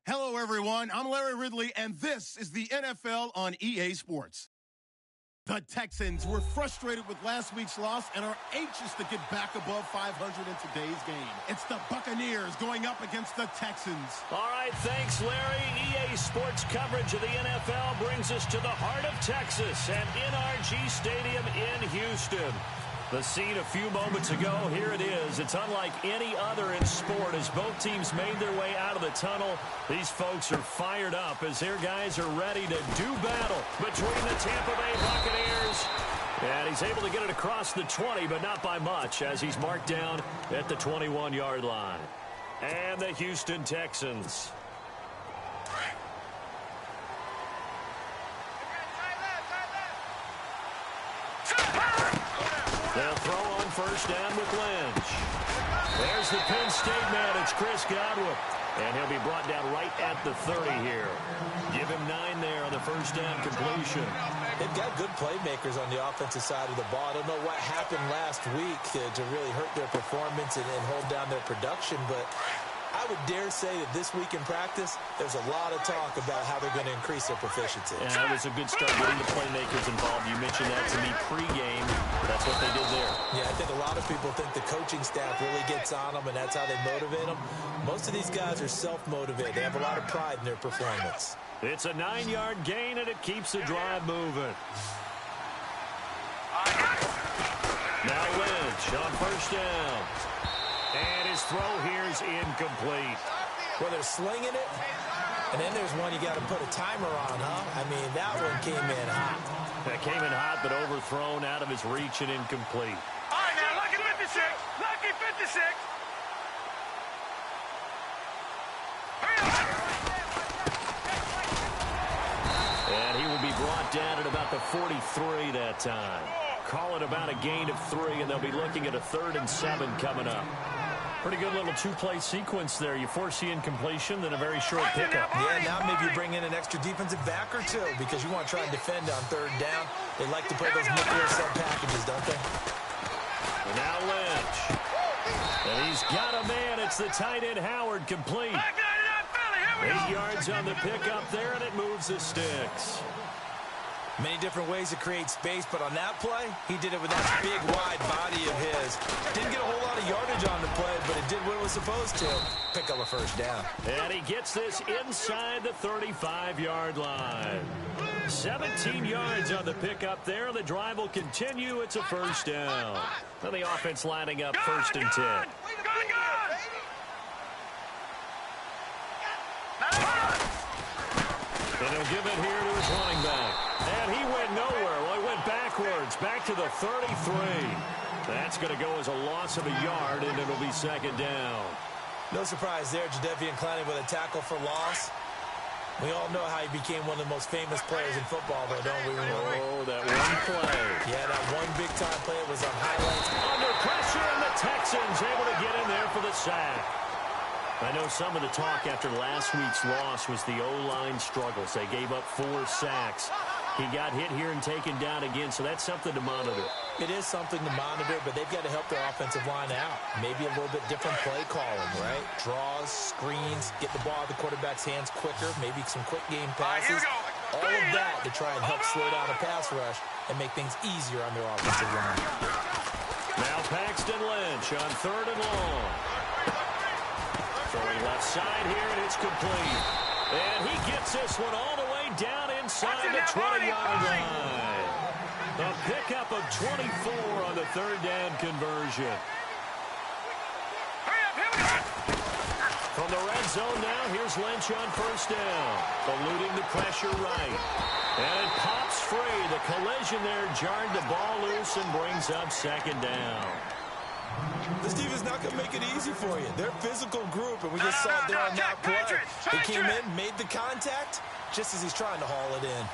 Hello, everyone. I'm Larry Ridley, and this is the NFL on EA Sports. The Texans were frustrated with last week's loss and are anxious to get back above 500 in today's game. It's the Buccaneers going up against the Texans. All right, thanks, Larry. EA Sports coverage of the NFL brings us to the heart of Texas at NRG Stadium in Houston. The scene a few moments ago, here it is. It's unlike any other in sport as both teams made their way out of the tunnel. These folks are fired up as their guys are ready to do battle between the Tampa Bay Buccaneers. And he's able to get it across the 20, but not by much as he's marked down at the 21-yard line. And the Houston Texans. They'll throw on first down with Lynch. There's the Penn State man. It's Chris Godwin. And he'll be brought down right at the 30 here. Give him 9 there on the first down completion. They've got good playmakers on the offensive side of the ball. I don't know what happened last week to really hurt their performance and hold down their production, but I would dare say that this week in practice, there's a lot of talk about how they're going to increase their proficiency. Yeah, it was a good start getting the playmakers involved. You mentioned that to me pregame. That's what they did there. Yeah, I think a lot of people think the coaching staff really gets on them, and that's how they motivate them. Most of these guys are self-motivated. They have a lot of pride in their performance. It's a 9-yard gain, and it keeps the drive moving. Now Lynch on first down. And his throw here is incomplete. Well, they're slinging it, and then there's one you got to put a timer on, huh? I mean, that one came in hot. That came in hot, but overthrown out of his reach and incomplete. All right, now, lucky 56. Lucky 56. And he will be brought down at about the 43 that time. Call it about a gain of 3, and they'll be looking at a 3rd and 7 coming up. Pretty good little two-play sequence there. You force the incompletion, then a very short pickup. Yeah, now maybe you bring in an extra defensive back or two because you want to try and defend on 3rd down. They like to play those nickel sub packages, don't they? And now Lynch. And he's got a man. It's the tight end Howard complete. 8 yards on the pickup there, and it moves the sticks. Many different ways to create space, but on that play, he did it with that big, wide body of his. Didn't get a whole lot of yardage on the play, but it did what it was supposed to. Pick up a first down. And he gets this inside the 35-yard line. 17 yards on the pickup there. The drive will continue. It's a first down. And the offense lining up 1st and 10. And he'll give it here to his running back. And he went nowhere. Well, he went backwards, back to the 33. That's going to go as a loss of a yard, and it'll be 2nd down. No surprise there, Jadeveon Clowney with a tackle for loss. We all know how he became one of the most famous players in football, though, don't we? Oh, that one play. Yeah, that one big-time play was on highlights. Under pressure, and the Texans able to get in there for the sack. I know some of the talk after last week's loss was the O-line struggles. They gave up 4 sacks. He got hit here and taken down again, so that's something to monitor. It is something to monitor, but they've got to help their offensive line out. Maybe a little bit different play calling, right? Draws, screens, get the ball out of the quarterback's hands quicker, maybe some quick game passes. All of that to try and help slow down a pass rush and make things easier on their offensive line. Now Paxton Lynch on 3rd and long. Throwing left side here, and it's complete. And he gets this one all the way down inside the 20-yard line. A pickup of 24 on the 3rd down conversion. From the red zone now, here's Lynch on first down. Eluding the pressure right. And it pops free. The collision there jarred the ball loose and brings up 2nd down. This team is not going to make it easy for you. They're a physical group, and we just saw it there on that play. He came in, made the contact, just as he's trying to haul it in.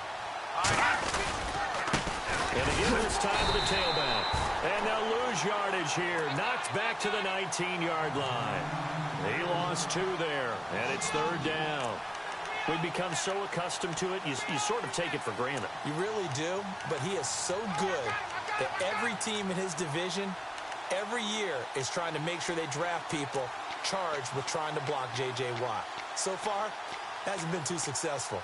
And again this time to the tailback. And they'll lose yardage here. Knocked back to the 19-yard line. He lost 2 there, and it's 3rd down. We've become so accustomed to it, you sort of take it for granted. You really do, but he is so good that every team in his division every year is trying to make sure they draft people charged with trying to block J.J. Watt. So far, hasn't been too successful.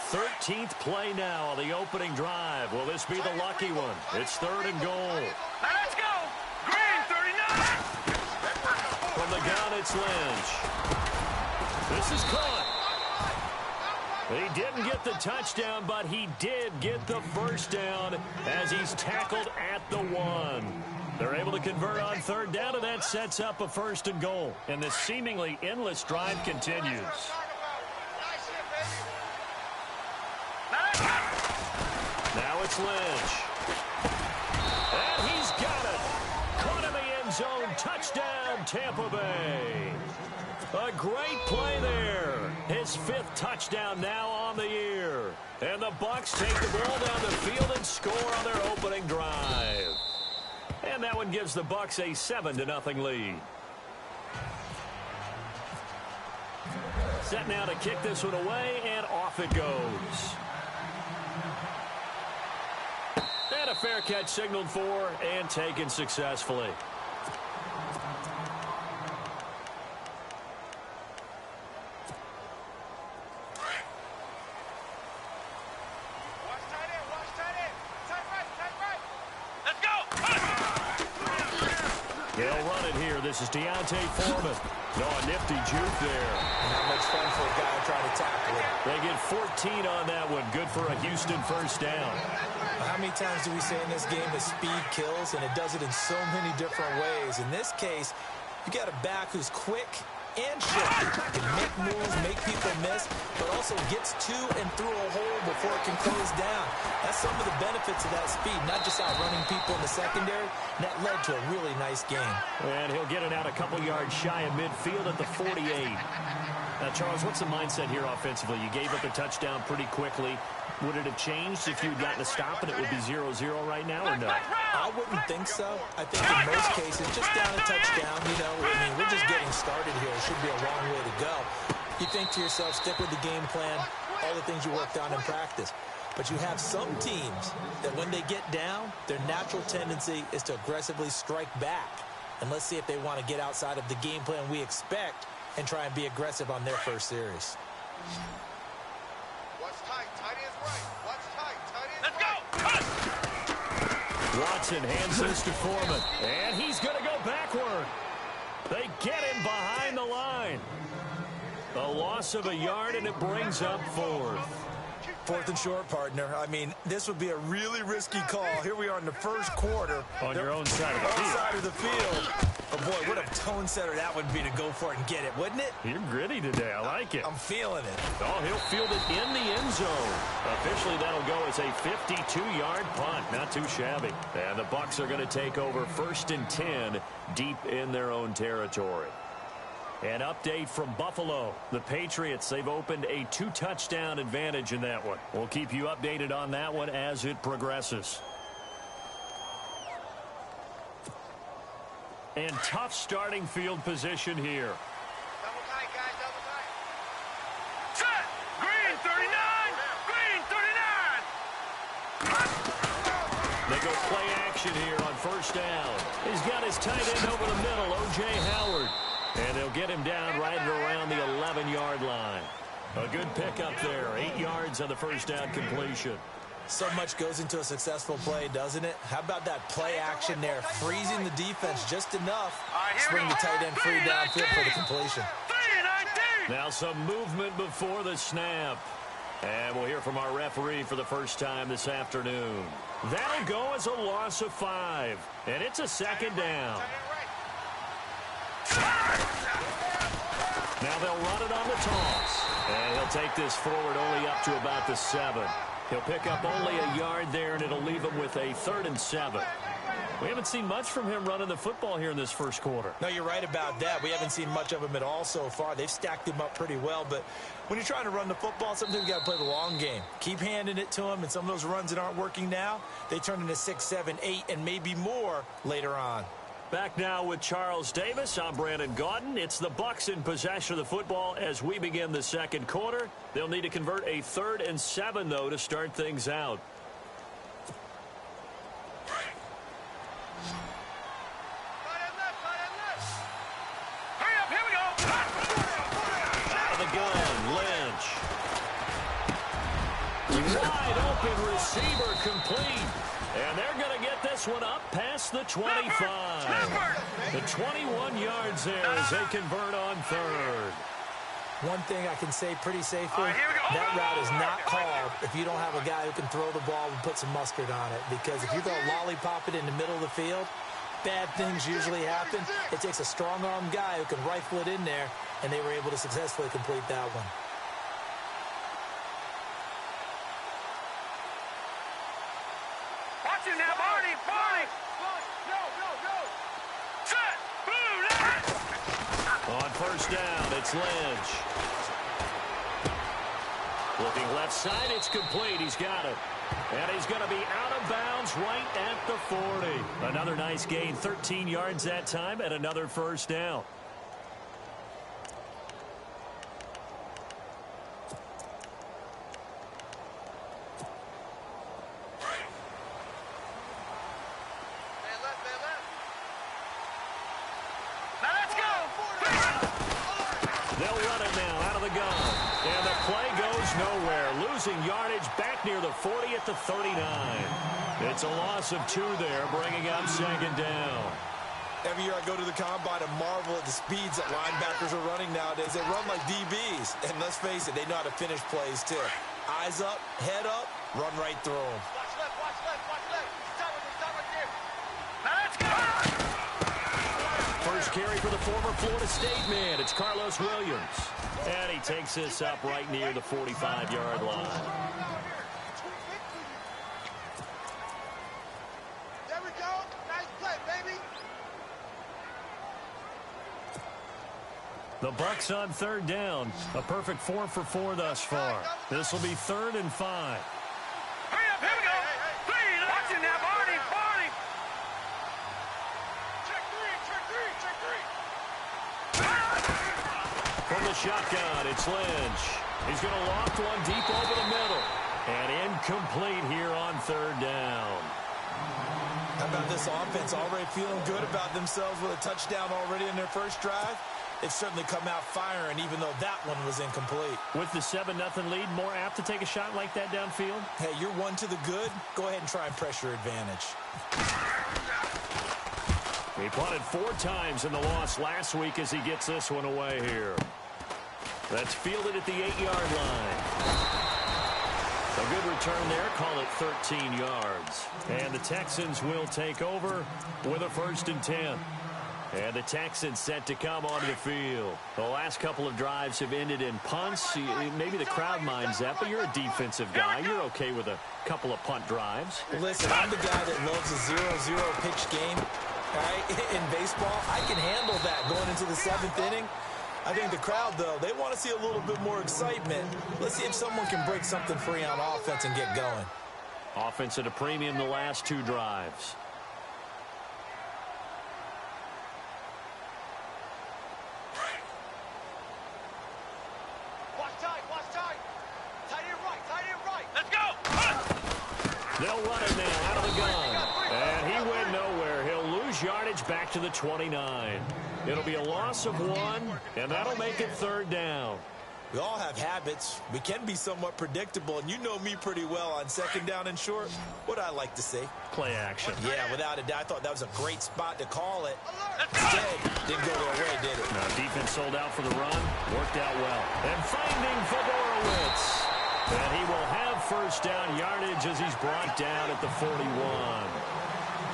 13th play now on the opening drive. Will this be the lucky one? It's 3rd and goal. Now let's go. Green, 39. From the gun, it's Lynch. This is caught. He didn't get the touchdown, but he did get the first down as he's tackled at the 1. They're able to convert on 3rd down, and that sets up a 1st and goal. And this seemingly endless drive continues. Now it's Lynch. And he's got it. Caught in the end zone. Touchdown, Tampa Bay. A great play there. His 5th touchdown now on the year. And the Bucs take the ball down the field and score on their opening drive. And that one gives the Bucs a 7-0 lead. Set now to kick this one away, and off it goes. And a fair catch signaled for and taken successfully. They'll run it here. This is Deontay Foreman. No, a nifty juke there. Not much fun for a guy trying to tackle it. They get 14 on that one. Good for a Houston first down. How many times do we say in this game that speed kills, and it does it in so many different ways? In this case, you got a back who's quick and shifty. Can make moves, make people miss, but also gets to and through a hole before it can close down. That's some of the benefits of that speed, not just outrunning people in the secondary. And that led to a really nice game. And he'll get it out a couple yards shy of midfield at the 48. Now, Charles, what's the mindset here offensively? You gave up a touchdown pretty quickly. Would it have changed if you had gotten a stop and it would be 0-0 right now, or no? I wouldn't think so. I think in most cases, just down a touchdown, you know, I mean, we're just getting started here. It should be a long way to go. You think to yourself, stick with the game plan, all the things you worked on in practice. But you have some teams that when they get down, their natural tendency is to aggressively strike back. And let's see if they want to get outside of the game plan we expect and try and be aggressive on their first series. Watch tight. Tight end's right. Watch tight. Tight end's Let's go. right. Watson hands this to Foreman. And he's going to go backward. They get him behind the line. A loss of a yard, and it brings up 4th. 4th and short, partner. I mean, this would be a really risky call. Here we are in the first quarter. On your own side of the field. Side of the field. But, boy, what a tone setter that would be to go for it and get it, wouldn't it? You're gritty today. I like it. I'm feeling it. Oh, he'll field it in the end zone. Officially, that'll go as a 52-yard punt. Not too shabby. And the Bucs are going to take over 1st and 10 deep in their own territory. An update from Buffalo. The Patriots, they've opened a 2-touchdown advantage in that one. We'll keep you updated on that one as it progresses. And tough starting field position here. Double tight, guys. Double tight. Set. Green, 39. Green, 39. They go play action here on 1st down. He's got his tight end over the middle, O.J. Howard. And they'll get him down right around the 11-yard line. A good pickup there. 8 yards on the first down completion. So much goes into a successful play, doesn't it? How about that play action there? Freezing the defense just enough. Swing the tight end free downfield for the completion. Now some movement before the snap. And we'll hear from our referee for the first time this afternoon. That'll go as a loss of 5. And it's a 2nd down. Now they'll run it on the toss. And he'll take this forward only up to about the 7. He'll pick up only a yard there, and it'll leave him with a 3rd and 7. We haven't seen much from him running the football here in this first quarter. No, you're right about that. We haven't seen much of him at all so far. They've stacked him up pretty well, but when you're trying to run the football, sometimes you got to play the long game. Keep handing it to him, and some of those runs that aren't working now, they turn into 6, 7, 8, and maybe more later on. Back now with Charles Davis. I'm Brandon Gaudin. It's the Bucs in possession of the football as we begin the second quarter. They'll need to convert a 3rd and 7, though, to start things out. Hurry up, here we go. Wide open receiver complete. And they're going to get this one up past the 25. The 21 yards there as they convert on third. One thing I can say pretty safely, that route is not called if you don't have a guy who can throw the ball and put some mustard on it. Because if you're going to lollipop it in the middle of the field, bad things usually happen. It takes a strong-armed guy who can rifle it in there, and they were able to successfully complete that one. Watch it now, Barney. Barney. Go. Set. Boom. On first down, it's Lynch. Looking left side, it's complete. He's got it. And he's going to be out of bounds right at the 40. Another nice gain, 13 yards that time, and another first down. Now let's go. They'll run it now out of the gun. And the play goes nowhere. Losing yardage back near the 40 at the 39. It's a loss of 2 there, bringing up second down. Every year I go to the combine and marvel at the speeds that linebackers are running nowadays. They run like DBs. And let's face it, they know how to finish plays too. Eyes up, head up, run right through them. Watch left. Stop right there. Now let's go. First carry for the former Florida State man. It's Carlos Williams. And he takes this up right near the 45-yard line. There we go. Nice play, baby. The Bucs on third down. A perfect 4 for 4 thus far. This will be 3rd and 5. Hurry up. Here we go. Watch it now, Barney. Check three. From the shotgun, it's Lynch. He's going to loft one deep over the middle. And incomplete here on third down. How about this offense already feeling good about themselves with a touchdown already in their first drive? It's certainly come out firing, even though that one was incomplete. With the 7-0 lead, more apt to take a shot like that downfield? Hey, you're 1 to the good. Go ahead and try and pressure advantage. He punted 4 times in the loss last week as he gets this one away here. That's fielded at the 8-yard line. A good return there, call it 13 yards. And the Texans will take over with a 1st and 10. And the Texans set to come onto the field. The last couple of drives have ended in punts. Maybe the crowd minds that, but you're a defensive guy. You're okay with a couple of punt drives. Listen, I'm the guy that loves a 0-0 pitch game. All right? In baseball, I can handle that going into the 7th inning. I think the crowd, though, they want to see a little bit more excitement. Let's see if someone can break something free on offense and get going. Offense at a premium the last 2 drives. They'll run it now out of the gun. And he went nowhere. He'll lose yardage back to the 29. It'll be a loss of 1, and that'll make it 3rd down. We all have habits. We can be somewhat predictable, and you know me pretty well on 2nd down and short. What I like to say? Play action. Yeah, without a doubt. I thought that was a great spot to call it. Instead, didn't go their way, did it? Now, defense sold out for the run. Worked out well. And finding Fedorowicz. And he will have 1st down yardage as he's brought down at the 41.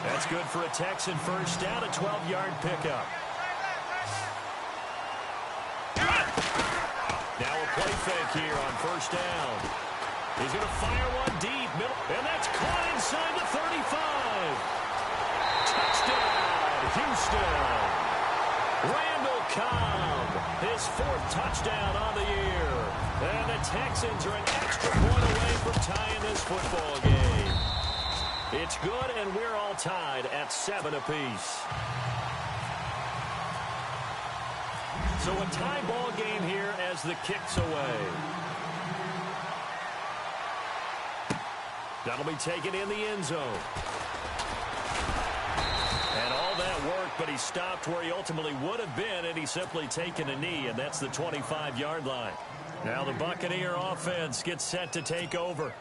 That's good for a Texan 1st down, a 12-yard pickup. Now a play fake here on 1st down. He's going to fire one deep, middle, and that's caught inside the 35. Touchdown, Houston. Randall Cobb, his 4th touchdown on the year. And the Texans are an extra point away from tying this football game. It's good, and we're all tied at 7 apiece. So a tie ball game here as the kick's away. That'll be taken in the end zone. And all that work, but he stopped where he ultimately would have been, and he's simply taken a knee, and that's the 25-yard line. Now the Buccaneer offense gets set to take over.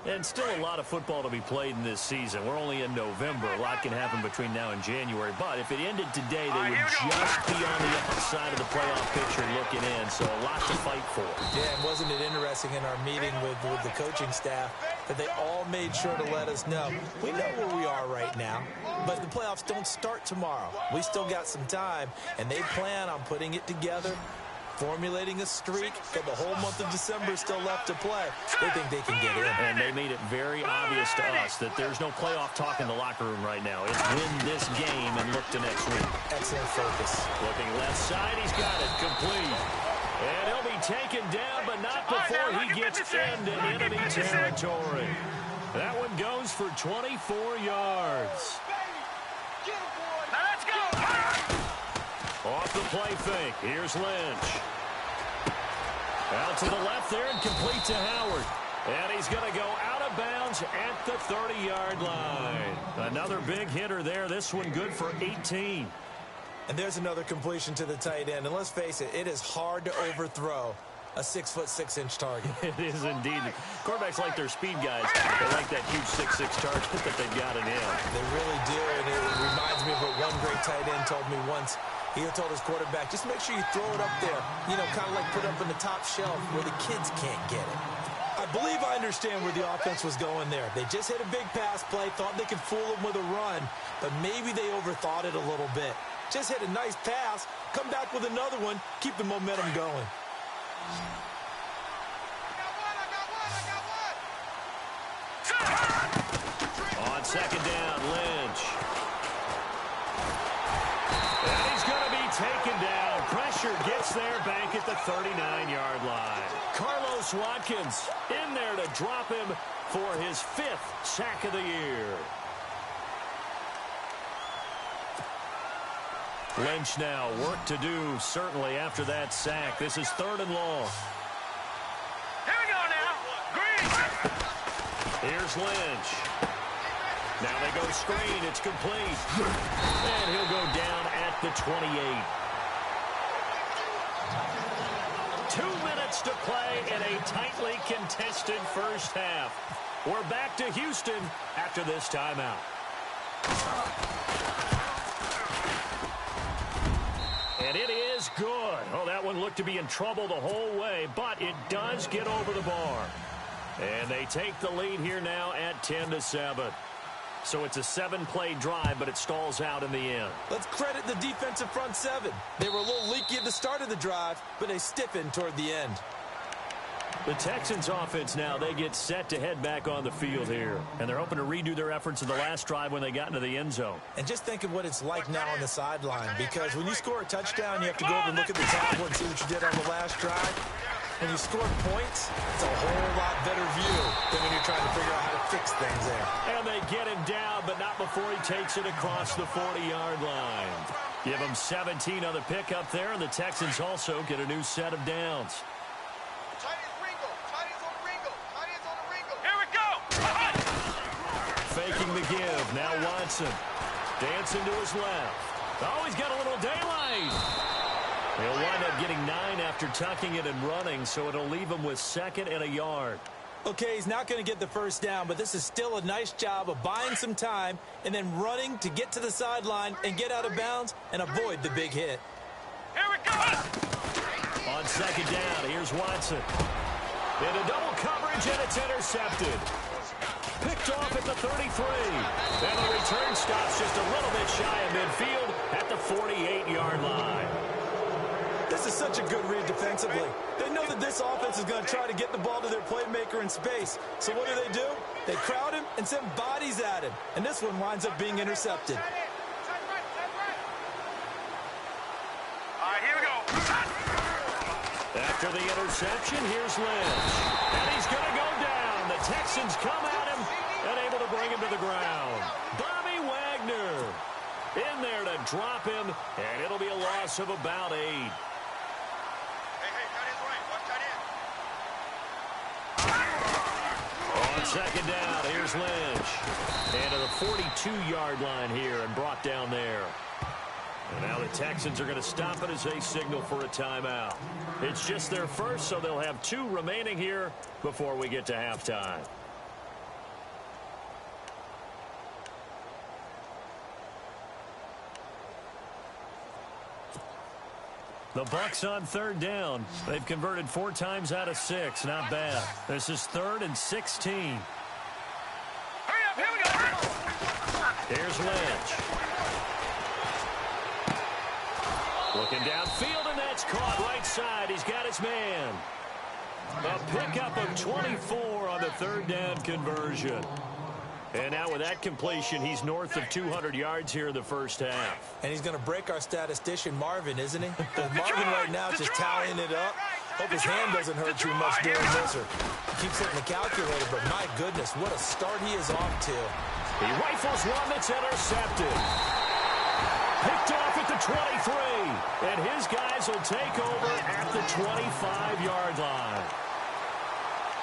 And still a lot of football to be played in this season. We're only in November. A lot can happen between now and January. But if it ended today, they would just be on the outside of the playoff picture looking in. So a lot to fight for. Yeah, and wasn't it interesting in our meeting with the coaching staff that they all made sure to let us know, we know where we are right now, but the playoffs don't start tomorrow. We still got some time, and they plan on putting it together, formulating a streak, got the whole month of December still left to play. They think they can get in. And they made it very obvious to us that there's no playoff talk in the locker room right now. It's win this game and look to next week. Excellent focus. Looking left side, he's got it complete. And he'll be taken down, but not before he gets into enemy territory. That one goes for 24 yards. Now let's go! Off the play fake. Here's Lynch. Out to the left there and complete to Howard. And he's going to go out of bounds at the 30-yard line. Another big hitter there. This one good for 18. And there's another completion to the tight end. And let's face it, it is hard to overthrow a 6'6" target. It is indeed. Quarterbacks like their speed guys. They like that huge 6'6" target that they've got in him. They really do. And it reminds me of what one great tight end told me once. He told his quarterback, just make sure you throw it up there. You know, kind of like put it up in the top shelf where the kids can't get it. I believe I understand where the offense was going there. They just hit a big pass play, thought they could fool them with a run, but maybe they overthought it a little bit. Just hit a nice pass, come back with another one, keep the momentum going. On second down, Lynch. And he's going to be taken down. Pressure gets there back at the 39-yard line. Carlos Watkins in there to drop him for his 5th sack of the year. Lynch now, work to do, certainly, after that sack. This is 3rd and long. Here we go now. Green. Here's Lynch. Now they go screen. It's complete. And he'll go down at the 28. 2 minutes to play in a tightly contested first half. We're back to Houston after this timeout. And it is good. Oh, that one looked to be in trouble the whole way, but it does get over the bar. And they take the lead here now at 10-7. So it's a 7-play drive, but it stalls out in the end. Let's credit the defensive front 7. They were a little leaky at the start of the drive, but they stiffened toward the end. The Texans offense now, they get set to head back on the field here. And they're hoping to redo their efforts in the last drive when they got into the end zone. And just think of what it's like now on the sideline, because when you score a touchdown, you have to go over and look at the tablet and see what you did on the last drive. When you score points, it's a whole lot better view than when you're trying to figure out how to fix things there. And they get him down, but not before he takes it across the 40-yard line. Give him 17 on the pickup there, and the Texans also get a new set of downs. Here we go. Faking the give. Now Watson. Dancing to his left. Oh, he's got a little daylight. He'll wind up getting 9 after tucking it and running, so it'll leave him with 2nd and a yard. Okay, he's not going to get the first down, but this is still a nice job of buying some time and then running to get to the sideline and get out of bounds and avoid the big hit. Here we go. On second down, here's Watson. Into double coverage, and it's intercepted. Picked off at the 33. And the return stops just a little bit shy of midfield at the 48-yard line. This is such a good read defensively. They know that this offense is going to try to get the ball to their playmaker in space. So what do? They crowd him and send bodies at him. And this one winds up being intercepted. All right, here we go. After the interception, here's Lynch. And he's going to go down. The Texans come at him and able to bring him to the ground. Bobby Wagner in there to drop him, and it'll be a loss of about 8. On second down, here's Lynch. And to the 42-yard line here and brought down there. And now the Texans are going to stop it as they signal for a timeout. It's just their first, so they'll have 2 remaining here before we get to halftime. The Bucs on third down. They've converted 4 times out of 6. Not bad. This is 3rd and 16. Hurry up, here we go. Here's Lynch. Looking downfield, and that's caught right side. He's got his man. A pickup of 24 on the 3rd down conversion. And now with that completion, he's north of 200 yards here in the first half. And he's going to break our statistician Marvin, isn't he? Marvin right now is just tallying it up. Hope his hand doesn't hurt too much during this, or keeps hitting the calculator. But my goodness, what a start he is off to. He rifles one that's intercepted. Picked off at the 23. And his guys will take over at the 25-yard line.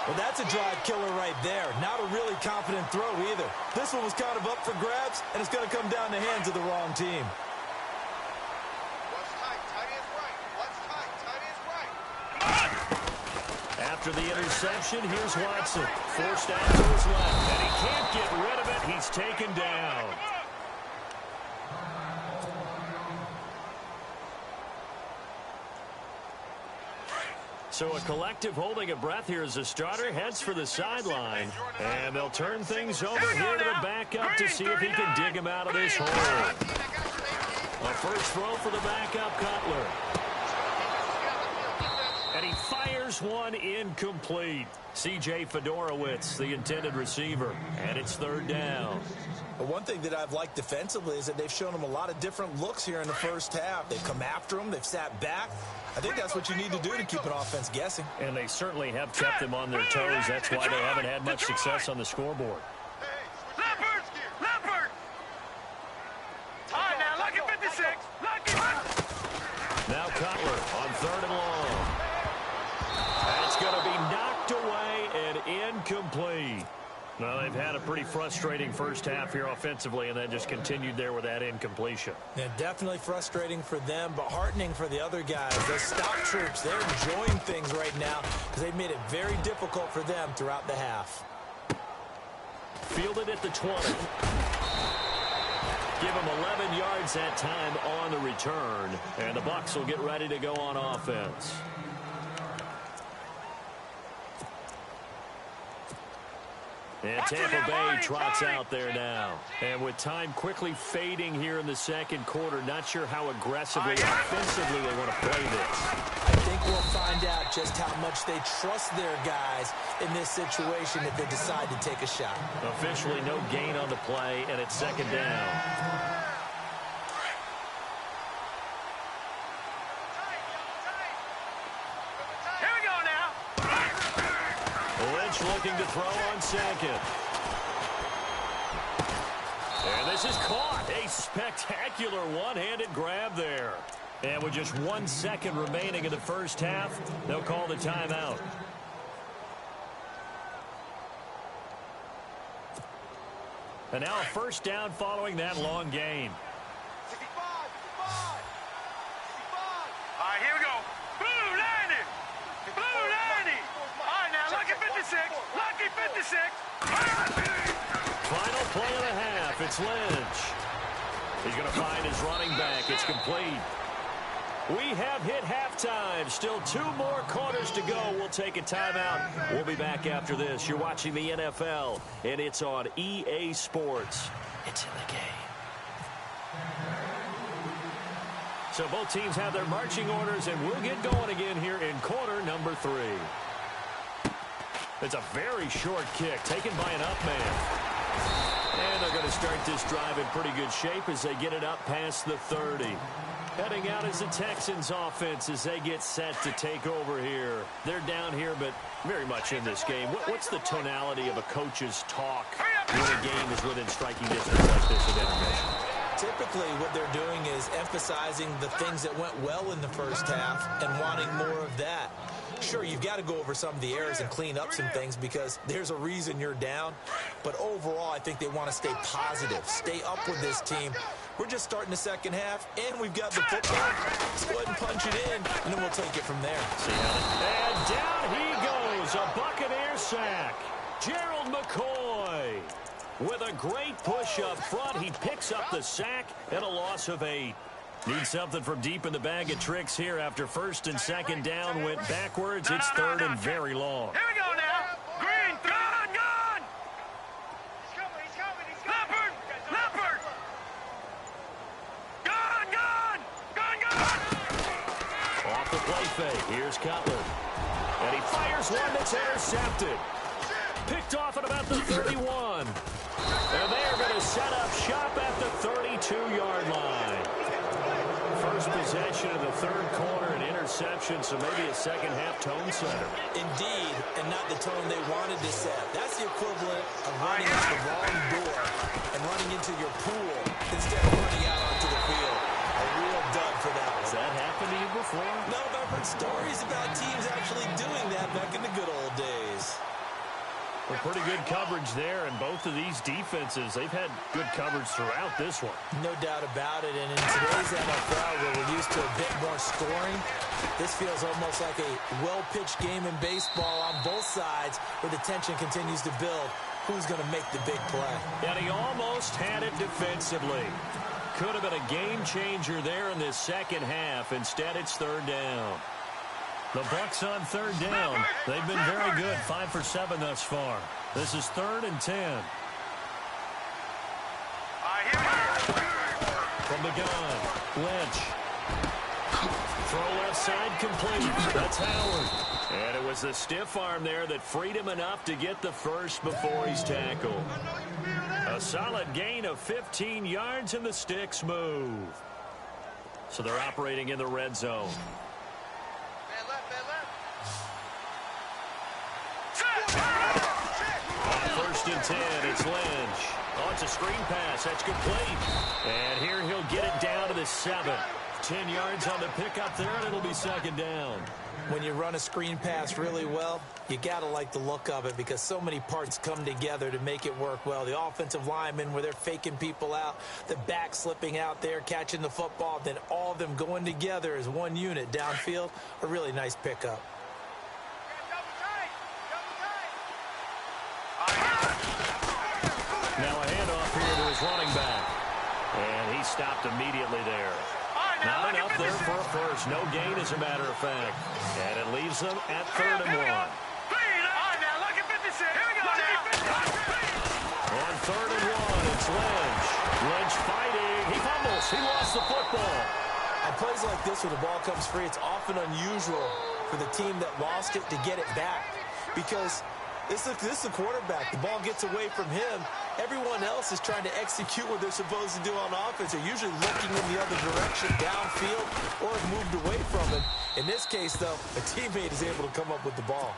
Well, that's a drive killer right there. Not a really confident throw either. This one was kind of up for grabs, and it's going to come down the hands of the wrong team. What's tight? Tight is right. What's tight? Tight is right. After the interception, here's Watson. Forced out to his left, and he can't get rid of it. He's taken down. So a collective holding a breath here as the starter heads for the sideline. And they'll turn things over here to the backup to see if he can dig him out of this hole. A first throw for the backup, Cutler. And he fires one incomplete. C.J. Fedorowicz, the intended receiver. And it's 3rd down. But one thing that I've liked defensively is that they've shown him a lot of different looks here in the first half. They've come after him. They've sat back. I think that's what you need to do to keep an offense guessing. And they certainly have kept them on their toes. That's why they haven't had much success on the scoreboard. Leopard! Leopard! All right, now, lucky 56. Lucky. Now Cutler on 3rd and long. That's going to be knocked away and incomplete. Well, they've had a pretty frustrating first half here offensively, and then just continued there with that incompletion. Yeah, definitely frustrating for them, but heartening for the other guys. The stop troops, they're enjoying things right now because they've made it very difficult for them throughout the half. Fielded at the 20. Give him 11 yards that time on the return, and the Bucs will get ready to go on offense. And Tampa Bay trots out there now. And with time quickly fading here in the second quarter, not sure how aggressively, offensively they want to play this. I think we'll find out just how much they trust their guys in this situation if they decide to take a shot. Officially no gain on the play, and it's 2nd down. Here we go now. Lynch looking to throw on 2nd. And this is caught. A spectacular one-handed grab there. And with just 1 second remaining in the first half, they'll call the timeout. And now a first down following that long gain. 65, 65, 65. All right, here we go. Blue 90. Blue 90. All right, now, lucky 56. Lucky 56. Final play of the half. It's Lynch. He's going to find his running back. It's complete. We have hit halftime. Still 2 more quarters to go. We'll take a timeout. We'll be back after this. You're watching the NFL, and it's on EA Sports. It's in the game. So both teams have their marching orders, and we'll get going again here in quarter number 3. It's a very short kick taken by an up man. And they're going to start this drive in pretty good shape as they get it up past the 30. Heading out is the Texans offense as they get set to take over here. They're down here, but very much in this game. What's the tonality of a coach's talk when a game is within striking distance like this at intermission? Typically, what they're doing is emphasizing the things that went well in the first half and wanting more of that. Sure, you've got to go over some of the errors and clean up some things because there's a reason you're down. But overall, I think they want to stay positive, stay up with this team. We're just starting the second half, and we've got the football. Let's go ahead and punch it in, and then we'll take it from there. And down he goes, a Buccaneer sack. Gerald McCoy with a great push up front. He picks up the sack and a loss of 8. Need something from deep in the bag of tricks here after first and second down went backwards. It's third and very long. Here we go now. Green, gone, gone. He's coming. Leopard. Gone. Off the play fake. Here's Cutler. And he fires one that's intercepted. Picked off at about the 31. And they are going to set up shop at the 32-yard line. First possession of the third quarter, an interception, so maybe a second-half tone setter. Indeed, and not the tone they wanted to set. That's the equivalent of running into the wrong door and running into your pool instead of running out onto the field. A real dud for that. Has that happened to you before? No, but I've heard stories about teams actually doing that back in the good old days. Well, pretty good coverage there, and both of these defenses, they've had good coverage throughout this one. No doubt about it, and in today's NFL, where we're used to a bit more scoring, this feels almost like a well-pitched game in baseball on both sides, where the tension continues to build. Who's going to make the big play? And he almost had it defensively. Could have been a game-changer there in this second half. Instead, it's third down. The Bucs on third down. They've been very good, 5 for 7 thus far. This is third and 10. From the gun, Lynch. Throw left side complete. That's Howard. And it was the stiff arm there that freed him enough to get the first before he's tackled. A solid gain of 15 yards, and the sticks move. So they're operating in the red zone. First and 10, it's Lynch. Oh, it's a screen pass. That's complete. And here he'll get it down to the 7. 10 yards on the pickup there, and it'll be second down. When you run a screen pass really well, you got to like the look of it because so many parts come together to make it work well. The offensive linemen, where they're faking people out, the back slipping out there, catching the football, then all of them going together as one unit downfield. A really nice pickup. Now a handoff here to his running back. And he stopped immediately there. Not enough there for a first. No gain, as a matter of fact. And it leaves them at third and 1. On third and 1, it's Lynch. Lynch fighting. He fumbles. He lost the football. On plays like this where the ball comes free, it's often unusual for the team that lost it to get it back. Because this is the quarterback. The ball gets away from him. Everyone else is trying to execute what they're supposed to do on offense. They're usually looking in the other direction, downfield, or have moved away from it. In this case, though, a teammate is able to come up with the ball.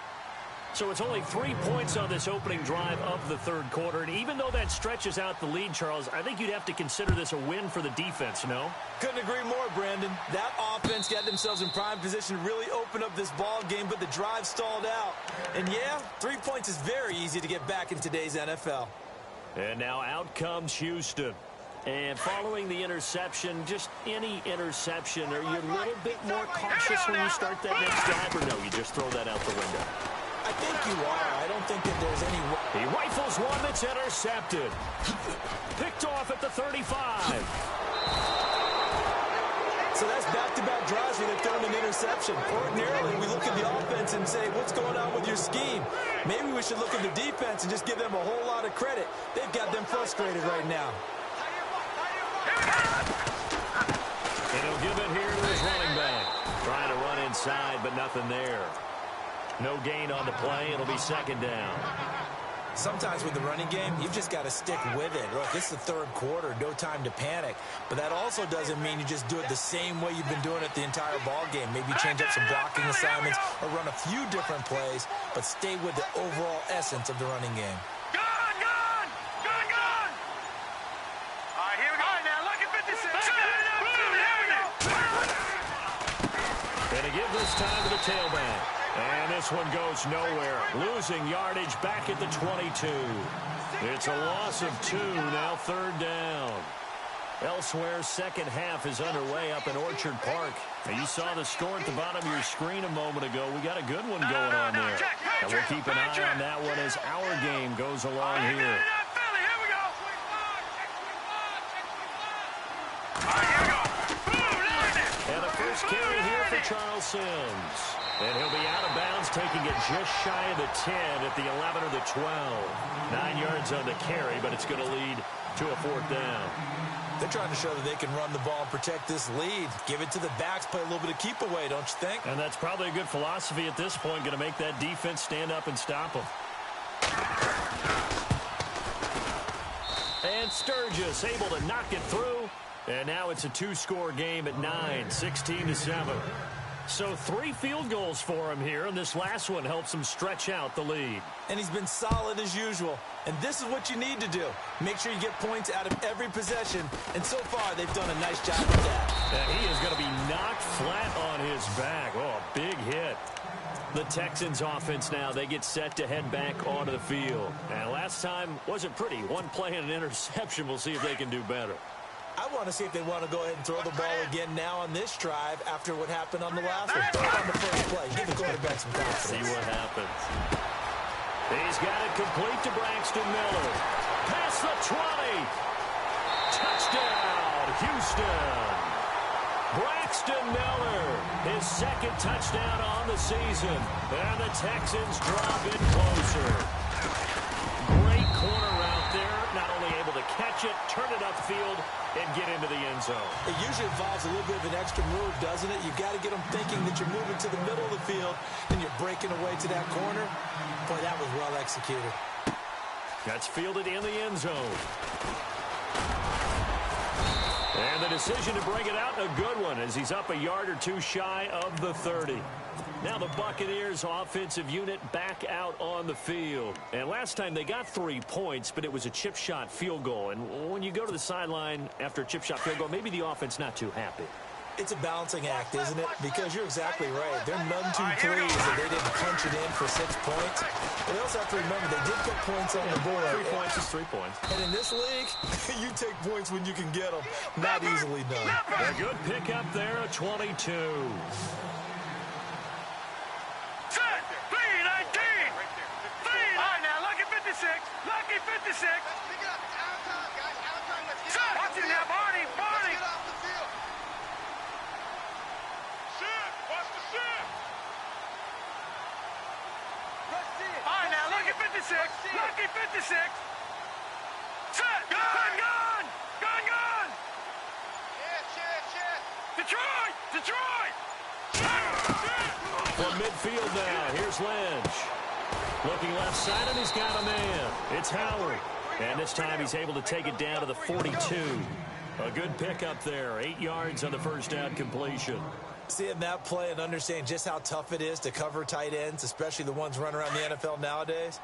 So it's only 3 points on this opening drive of the third quarter. And even though that stretches out the lead, Charles, I think you'd have to consider this a win for the defense, no? Couldn't agree more, Brandon. That offense got themselves in prime position to really open up this ball game, but the drive stalled out. And yeah, 3 points is very easy to get back in today's NFL. And now out comes Houston. And following the interception, just any interception, are you a little bit more cautious when you start that next drive, or no, you just throw that out the window? I think you are. I don't think that there's any... He rifles one that's intercepted. Picked off at the 35. So that's back-to-back drives where they've thrown an interception. Ordinarily, we look at the offense and say, what's going on with your scheme? Maybe we should look at the defense and just give them a whole lot of credit. They've got them frustrated right now. And he'll give it here to his running back. Trying to run inside, but nothing there. No gain on the play. It'll be second down. Sometimes with the running game, you've just got to stick with it. Look, it's the third quarter, no time to panic. But that also doesn't mean you just do it the same way you've been doing it the entire ball game. Maybe change up some blocking assignments or run a few different plays, but stay with the overall essence of the running game. And to give this time to the tailback. And this one goes nowhere. Losing yardage back at the 22. It's a loss of 2, now third down. Elsewhere, second half is underway up in Orchard Park. Now, you saw the score at the bottom of your screen a moment ago. We got a good one going on there. And we'll keep an eye on that one as our game goes along here. Here we go. first carry here for Charles Sims. And he'll be out of bounds, taking it just shy of the 10 at the 11 or the 12. 9 yards on the carry, but it's going to lead to a 4th down. They're trying to show that they can run the ball and protect this lead. Give it to the backs, play a little bit of keep away, don't you think? And that's probably a good philosophy at this point, going to make that defense stand up and stop them. And Sturgis able to knock it through. And now it's a 2-score game at 9, 16-7. So 3 field goals for him here, and this last one helps him stretch out the lead. And he's been solid as usual. And this is what you need to do. Make sure you get points out of every possession. And so far, they've done a nice job with that. And he is going to be knocked flat on his back. Oh, a big hit. The Texans offense now, they get set to head back onto the field. And last time wasn't pretty. One play and an interception. We'll see if they can do better. I want to see if they want to go ahead and throw the ball again now on this drive after what happened on the last one. Throw it on the first play. Give the quarterback some confidence. See what happens. He's got it complete to Braxton Miller. Past the 20. Touchdown, Houston. Braxton Miller, his 2nd touchdown on the season. And the Texans drop it closer. Great corner route there. Not only able to catch it, turn it upfield, and get into the end zone. It usually involves a little bit of an extra move, doesn't it? You've got to get them thinking that you're moving to the middle of the field and you're breaking away to that corner. Boy, that was well executed. That's fielded in the end zone. And the decision to bring it out, a good one, as he's up a yard or 2 shy of the 30. Now the Buccaneers offensive unit back out on the field. And last time they got 3 points, but it was a chip shot field goal. And when you go to the sideline after a chip shot field goal, maybe the offense not too happy. It's a balancing act, isn't it? Because you're exactly right. They're none too pleased that they didn't punch it in for 6 points. But they also have to remember they did put points on the board. 3 points is 3 points. And in this league, you take points when you can get them. Not easily done. A good pickup there, a 22. Lucky 56. Let's pick it up. It's out of time, guys. Out of time. Let's get Shut. off Watch the it field. now, Barney. Barney. Let's get off the field. Shit. Watch the shit. Let's see it. All right, now, Lucky 56. Lucky 56. Shut. Gun. Shit. Detroit. From midfield now, here's Lynch. Looking left side, and he's got a man. It's Howard. And this time he's able to take it down to the 42. A good pickup there. 8 yards on the first down completion. Seeing that play and understanding just how tough it is to cover tight ends, especially the ones running around the NFL nowadays,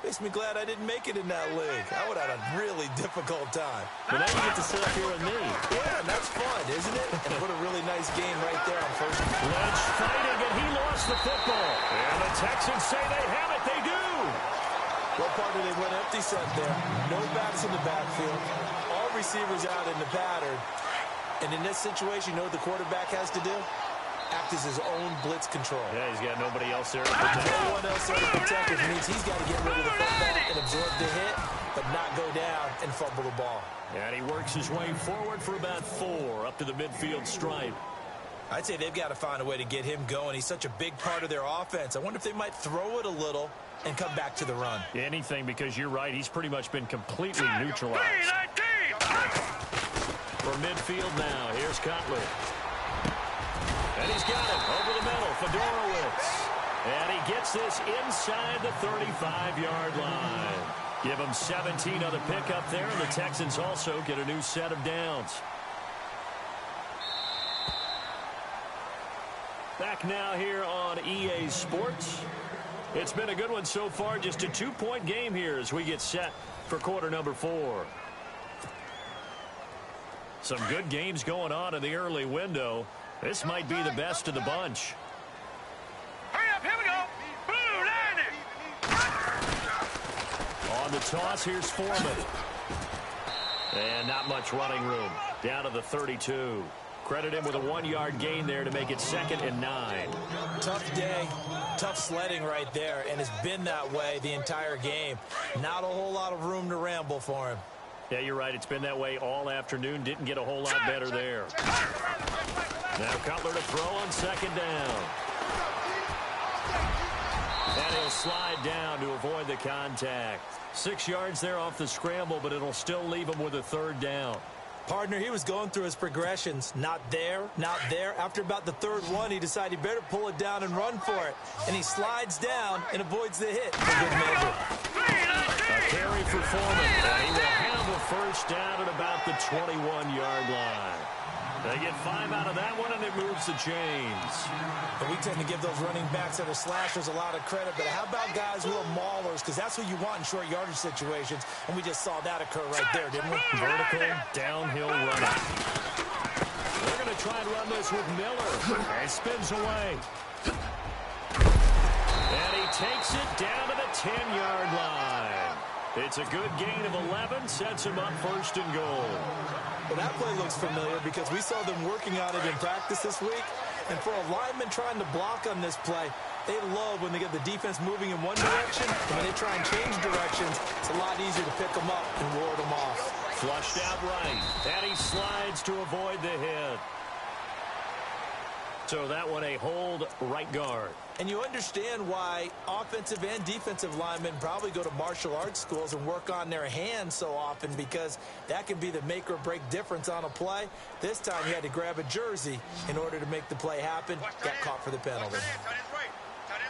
makes me glad I didn't make it in that league. I would have had a really difficult time. But now you get to sit up here with me. Yeah, and that's fun, isn't it? And what a really nice game right there on first. Lynch fighting, and he lost the football. And the Texans say they have it. They do. What part did they went empty set there? No backs in the backfield. All receivers out in the pattern. And in this situation, you know what the quarterback has to do? Act as his own blitz control. Yeah, he's got nobody else there to protect. No one else there to protect, which means he's got to get rid of the football and absorb the hit, but not go down and fumble the ball. And he works his way forward for about 4 up to the midfield stripe. I'd say they've got to find a way to get him going. He's such a big part of their offense. I wonder if they might throw it a little and come back to the run. Anything, because you're right. He's pretty much been completely neutralized. From midfield now, here's Cutler. And he's got it over the middle, Fedorowicz. And he gets this inside the 35-yard line. Give him 17 on the pickup there, and the Texans also get a new set of downs. Back now here on EA Sports. It's been a good one so far, just a 2-point game here as we get set for quarter number 4. Some good games going on in the early window. This might be the best of the bunch. Hurry up, here we go. Blue, landing. On the toss, here's Foreman. And not much running room. Down to the 32. Credit him with a 1-yard gain there to make it 2nd and 9. Tough day, tough sledding right there, and it's been that way the entire game. Not a whole lot of room to ramble for him. Yeah, you're right. It's been that way all afternoon. Didn't get a whole lot better there. Now Cutler to throw on second down. And he'll slide down to avoid the contact. 6 yards there off the scramble, but it'll still leave him with a third down. Partner, he was going through his progressions. Not there, not there. After about the third one, he decided he better pull it down and run for it. And he slides down and avoids the hit for good measure. A carry for Foreman. And he will have a first down at about the 21-yard line. They get 5 out of that one, and it moves the chains. And we tend to give those running backs that are slashers a lot of credit, but how about guys who are maulers? Because that's what you want in short yardage situations, and we just saw that occur right there, didn't we? Vertical, downhill running. They're going to try and run this with Miller. And spins away. And he takes it down to the 10-yard line. It's a good gain of 11, sets him up first and goal. Well, that play looks familiar because we saw them working on it in practice this week. And for a lineman trying to block on this play, they love when they get the defense moving in one direction. And when they try and change directions, it's a lot easier to pick them up and ward them off. Flushed out right. And he slides to avoid the hit. So that one a hold right guard. And you understand why offensive and defensive linemen probably go to martial arts schools and work on their hands so often, because that can be the make or break difference on a play. This time he had to grab a jersey in order to make the play happen. Got caught for the penalty.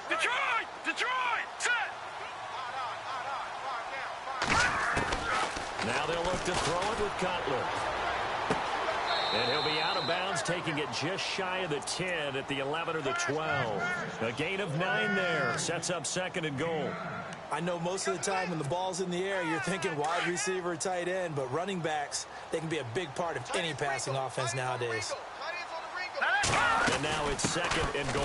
Detroit! Detroit! Set! Now they'll look to throw it with Cutler. And he'll be out of bounds, taking it just shy of the 10 at the 11 or the 12. A gain of 9 there. Sets up second and goal. I know most of the time when the ball's in the air, you're thinking wide receiver, tight end, but running backs, they can be a big part of any passing offense nowadays. And now it's second and goal.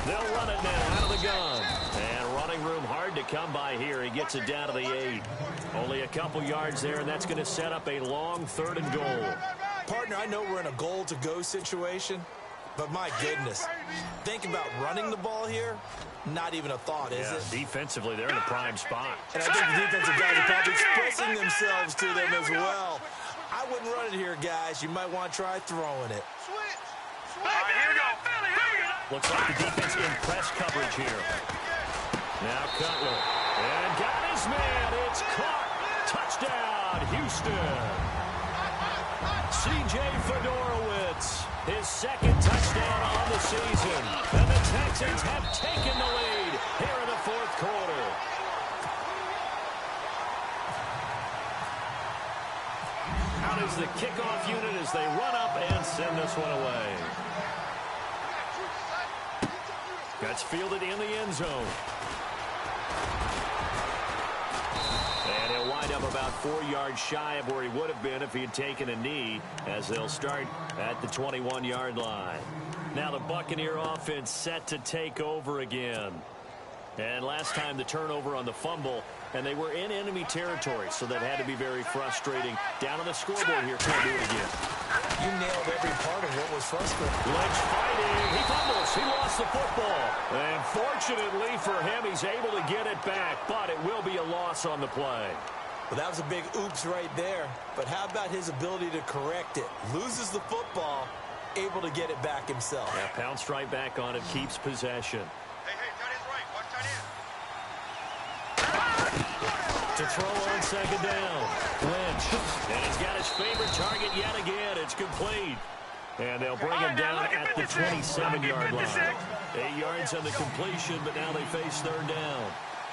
They'll run it now out of the gun. And running room hard to come by here. He gets it down to the 8. Only a couple yards there, and that's going to set up a long third and goal. Partner, I know we're in a goal-to-go situation, but my goodness, think about running the ball here, not even a thought, is it? Defensively, they're in a prime spot. And I think the defensive guys are probably expressing themselves to them as well. I wouldn't run it here, guys. You might want to try throwing it. Here we go. Looks like the defense in press coverage here. Now Cutler. And got his man. It's caught. Touchdown, Houston. C.J. Fedorowicz, his second touchdown on the season. And the Texans have taken the lead here in the fourth quarter. Out is the kickoff unit as they run up and send this one away. That's fielded in the end zone. And he'll wind up about 4 yards shy of where he would have been if he had taken a knee, as they'll start at the 21-yard line. Now the Buccaneer offense set to take over again. And last time the turnover on the fumble, and they were in enemy territory, so that had to be very frustrating. Down on the scoreboard here, can't do it again. You nailed every part of what was frustrating. Lynch fighting. He fumbles. He lost the football. And fortunately for him, he's able to get it back, but it will be a loss on the play. Well, that was a big oops right there. But how about his ability to correct it? Loses the football, able to get it back himself. Yeah, pounced right back on it, keeps possession. Hey, tight end's right. Watch tight end. To throw on second down. Lynch. And he's got his favorite target yet again. It's complete. And they'll bring him down at the 27-yard line. 8 yards on the completion, but now they face third down.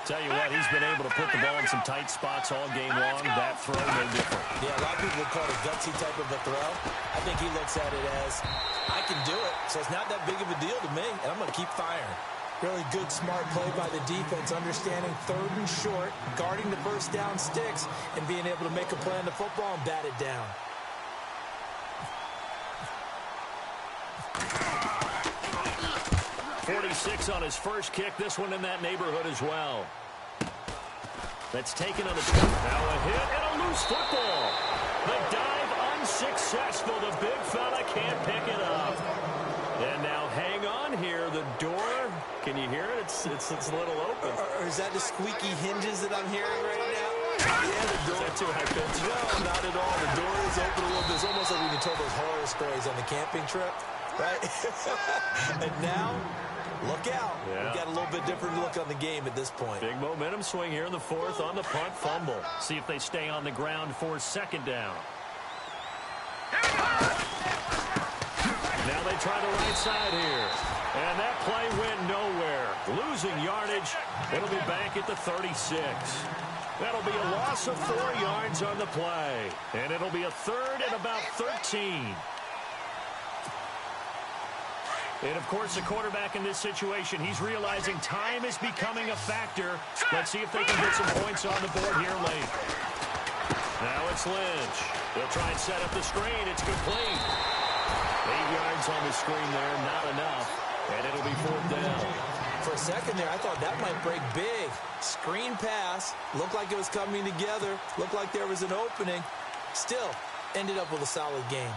Tell you what, he's been able to put the ball in some tight spots all game long. That throw, no different. Yeah, a lot of people would call it a gutsy type of a throw. I think he looks at it as, I can do it, so it's not that big of a deal to me, and I'm going to keep firing. Really good, smart play by the defense, understanding third and short, guarding the first down sticks, and being able to make a play on the football and bat it down. .46 on his first kick. This one in that neighborhood as well. That's taken on the top. Now a hit and a loose football. The dive unsuccessful. The big fella can't pick it up. And now hang on here. The door, can you hear it? It's a little open. Or is that the squeaky hinges that I'm hearing right now? Yeah, the door. Is that too high pitch? No, not at all. The door is open a little bit. It's almost like when you told those horror stories on the camping trip. right? And now, look out. Yeah. We've got a little bit different look on the game at this point. Big momentum swing here in the fourth on the punt fumble. See if they stay on the ground for second down. Now they try the right side here. And that play went nowhere. Losing yardage. It'll be back at the 36. That'll be a loss of 4 yards on the play. And it'll be a third and about 13. And, of course, the quarterback in this situation, he's realizing time is becoming a factor. Let's see if they can get some points on the board here late. Now it's Lynch. They'll try and set up the screen. It's complete. 8 yards on the screen there, not enough. And it'll be fourth down. For a second there, I thought that might break big. Screen pass. Looked like it was coming together. Looked like there was an opening. Still, ended up with a solid game.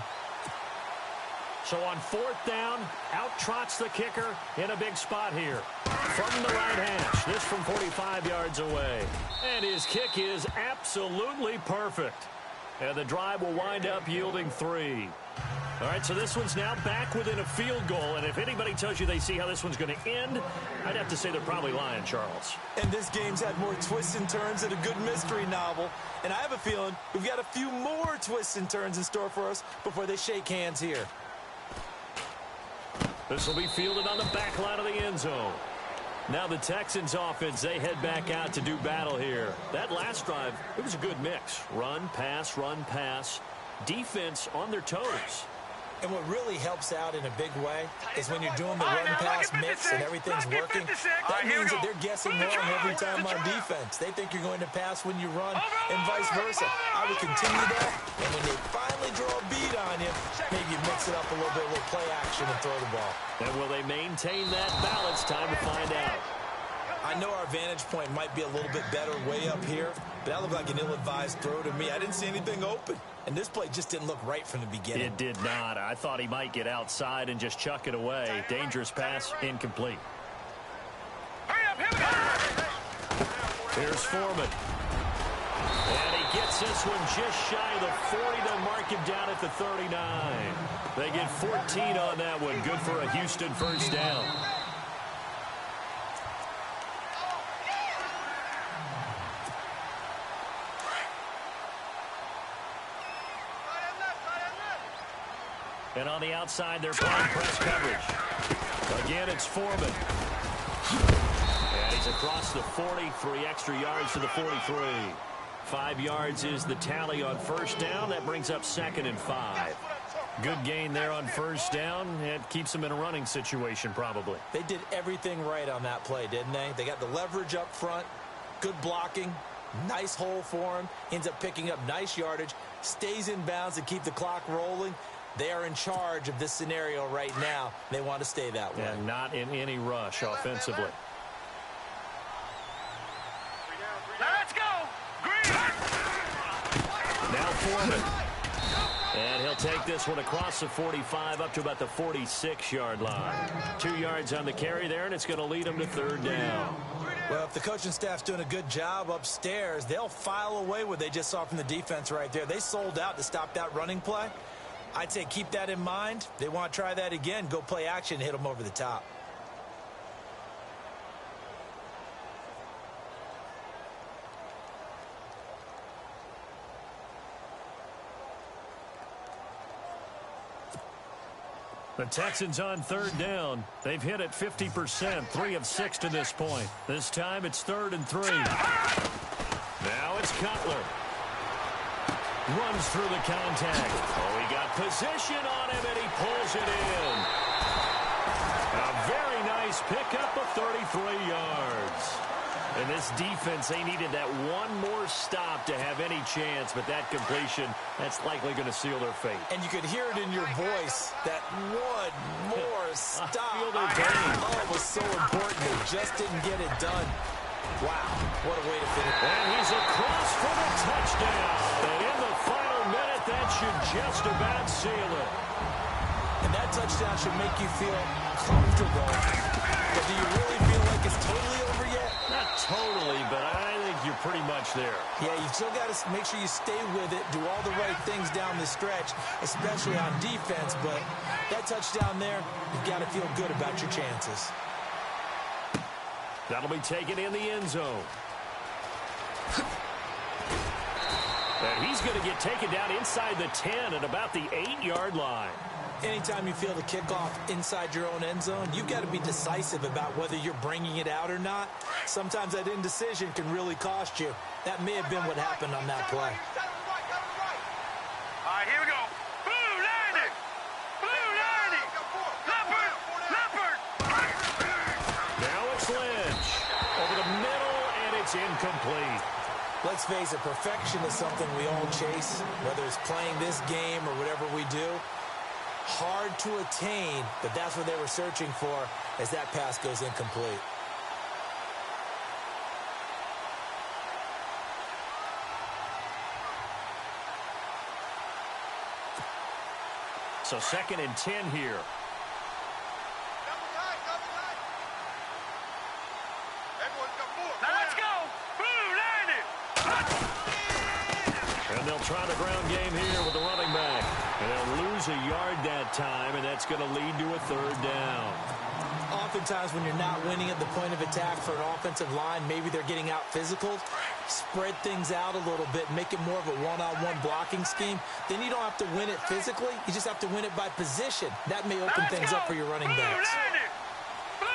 So on fourth down, out trots the kicker in a big spot here. From the right hash, this from 45 yards away. And his kick is absolutely perfect. And the drive will wind up yielding 3. All right, so this one's now back within a field goal. And if anybody tells you they see how this one's going to end, I'd have to say they're probably lying, Charles. And this game's had more twists and turns than a good mystery novel. And I have a feeling we've got a few more twists and turns in store for us before they shake hands here. This will be fielded on the back line of the end zone. Now the Texans offense, they head back out to do battle here. That last drive, it was a good mix. Run, pass, defense on their toes. And what really helps out in a big way is when you're doing the run-pass mix and everything's working, that means that they're guessing wrong every time on defense. They think you're going to pass when you run and vice versa. I would continue that, and when they finally draw a beat on you, maybe you mix it up a little bit, a little play action and throw the ball. And will they maintain that balance? Time to find out. I know our vantage point might be a little bit better way up here, but that looked like an ill-advised throw to me. I didn't see anything open. And this play just didn't look right from the beginning. It did not. I thought he might get outside and just chuck it away. Dangerous pass, incomplete. Hurry up, here we go. Here's Foreman. And he gets this one just shy of the 40 to mark him down at the 39. They get 14 on that one. Good for a Houston first down. And on the outside, they're playing press coverage. Again, it's Foreman. And he's across the 40, 3 extra yards to the 43. 5 yards is the tally on first down. That brings up 2nd and 5. Good gain there on first down. It keeps them in a running situation, probably. They did everything right on that play, didn't they? They got the leverage up front, good blocking, nice hole for him, ends up picking up nice yardage, stays in bounds to keep the clock rolling. They are in charge of this scenario right now. They want to stay that way. And not in any rush offensively. Let's go. Green. Now Foreman. And he'll take this one across the 45 up to about the 46-yard line. 2 yards on the carry there, and it's going to lead him to third down. Well, if the coaching staff's doing a good job upstairs, they'll file away what they just saw from the defense right there. They sold out to stop that running play. I'd say keep that in mind. They want to try that again. Go play action, hit them over the top. The Texans on third down. They've hit it 50%, 3 of 6 to this point. This time it's 3rd and 3. Now it's Cutler. Runs through the contact. Oh, he got position on him, and he pulls it in. A very nice pickup of 33 yards. And this defense, they needed that one more stop to have any chance, but that completion, that's likely going to seal their fate. And you could hear it in your voice, that one more stop. I feel their pain. Oh, it was so important. They just didn't get it done. Wow, what a way to finish. And he's across for the touchdown. And in the final minute, that should just about seal it. And that touchdown should make you feel comfortable. But do you really feel like it's totally over yet? Not totally, but I think you're pretty much there. Yeah, you still got to make sure you stay with it, do all the right things down the stretch, especially on defense. But that touchdown there, you've got to feel good about your chances. That'll be taken in the end zone. And he's going to get taken down inside the 10 at about the 8-yard line. Anytime you feel the kickoff inside your own end zone, you've got to be decisive about whether you're bringing it out or not. Sometimes that indecision can really cost you. That may have been what happened on that play. All right, here we go. Blue 90. Blue 90. Leopard. Leopard. Now it's Lynch. Over the middle, and it's incomplete. Let's face it, perfection is something we all chase, whether it's playing this game or whatever we do. Hard to attain, but that's what they were searching for as that pass goes incomplete. So 2nd and 10 here. Double tight, double tight. Everyone's got 4. Now let's go. Blue 90. And they'll try the ground game here with the running back. And they'll lose a yard that time, and that's going to lead to a 3rd down. Oftentimes when you're not winning at the point of attack for an offensive line, maybe they're getting out physical, spread things out a little bit, make it more of a one-on-one blocking scheme. Then you don't have to win it physically. You just have to win it by position. That may open things up for your running backs. Blue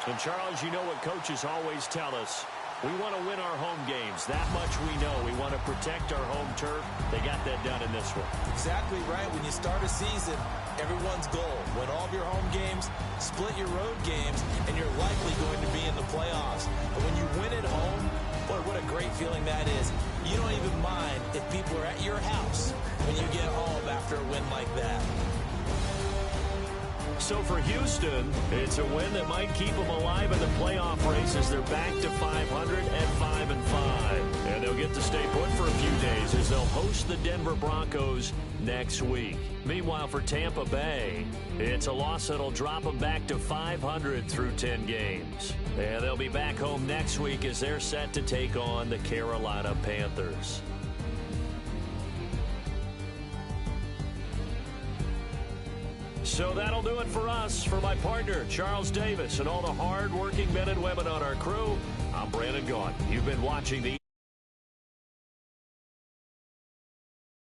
90. And Charles, you know what coaches always tell us. We want to win our home games. That much we know. We want to protect our home turf. They got that done in this one. Exactly right. When you start a season, everyone's goal, win all of your home games, split your road games, and you're likely going to be in the playoffs. But when you win at home, boy, what a great feeling that is. You don't even mind if people are at your house when you get home after a win like that. So for Houston, it's a win that might keep them alive in the playoff race as they're back to 500 at 5-5. And they'll get to stay put for a few days as they'll host the Denver Broncos next week. Meanwhile, for Tampa Bay, it's a loss that'll drop them back to 500 through 10 games. And they'll be back home next week as they're set to take on the Carolina Panthers. So that'll do it for us. For my partner, Charles Davis, and all the hard-working men and women on our crew, I'm Brandon Gaudin. You've been watching the